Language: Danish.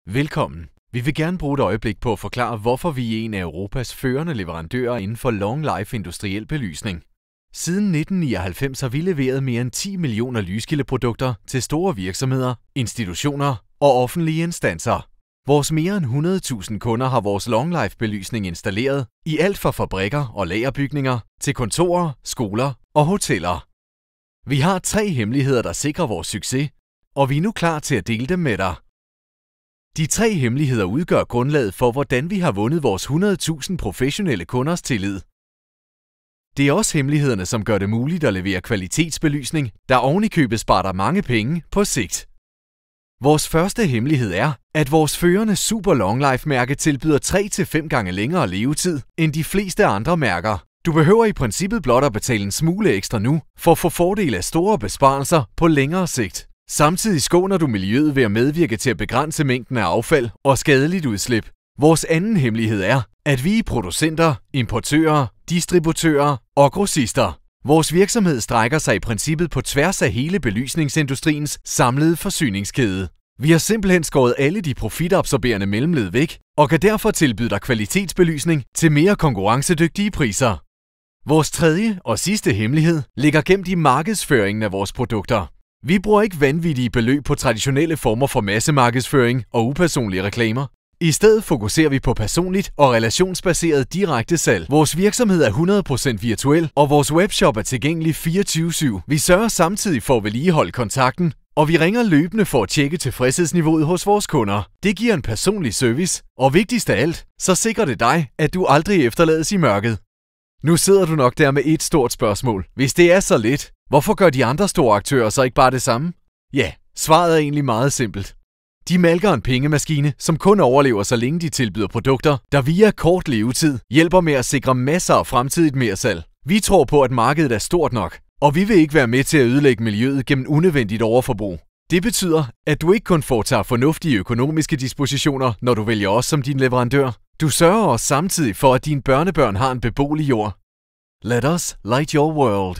Velkommen. Vi vil gerne bruge et øjeblik på at forklare, hvorfor vi er en af Europas førende leverandører inden for long life industriel belysning. Siden 1999 har vi leveret mere end 10 millioner lyskildeprodukter til store virksomheder, institutioner og offentlige instanser. Vores mere end 100.000 kunder har vores long life belysning installeret i alt fra fabrikker og lagerbygninger til kontorer, skoler og hoteller. Vi har 3 hemmeligheder, der sikrer vores succes, og vi er nu klar til at dele dem med dig. De 3 hemmeligheder udgør grundlaget for, hvordan vi har vundet vores 100.000 professionelle kunders tillid. Det er også hemmelighederne, som gør det muligt at levere kvalitetsbelysning, der ovenikøbet sparer dig mange penge på sigt. Vores første hemmelighed er, at vores førende Super Long Life-mærke tilbyder 3-5 gange længere levetid end de fleste andre mærker. Du behøver i princippet blot at betale en smule ekstra nu, for at få fordel af store besparelser på længere sigt. Samtidig skåner du miljøet ved at medvirke til at begrænse mængden af affald og skadeligt udslip. Vores anden hemmelighed er, at vi er producenter, importører, distributører og grossister. Vores virksomhed strækker sig i princippet på tværs af hele belysningsindustriens samlede forsyningskæde. Vi har simpelthen skåret alle de profitabsorberende mellemled væk og kan derfor tilbyde dig kvalitetsbelysning til mere konkurrencedygtige priser. Vores tredje og sidste hemmelighed ligger gemt i markedsføringen af vores produkter. Vi bruger ikke vanvittige beløb på traditionelle former for massemarkedsføring og upersonlige reklamer. I stedet fokuserer vi på personligt og relationsbaseret direkte salg. Vores virksomhed er 100% virtuel, og vores webshop er tilgængelig 24/7. Vi sørger samtidig for at vedligeholde kontakten, og vi ringer løbende for at tjekke tilfredshedsniveauet hos vores kunder. Det giver en personlig service, og vigtigst af alt, så sikrer det dig, at du aldrig efterlades i mørket. Nu sidder du nok der med et stort spørgsmål. Hvis det er så let, hvorfor gør de andre store aktører så ikke bare det samme? Ja, svaret er egentlig meget simpelt. De malker en pengemaskine, som kun overlever, så længe de tilbyder produkter, der via kort levetid hjælper med at sikre masser af fremtidigt mersalg. Vi tror på, at markedet er stort nok, og vi vil ikke være med til at ødelægge miljøet gennem unødvendigt overforbrug. Det betyder, at du ikke kun foretager fornuftige økonomiske dispositioner, når du vælger os som din leverandør. Du sørger også samtidig for, at dine børnebørn har en beboelig jord. Let us light your world.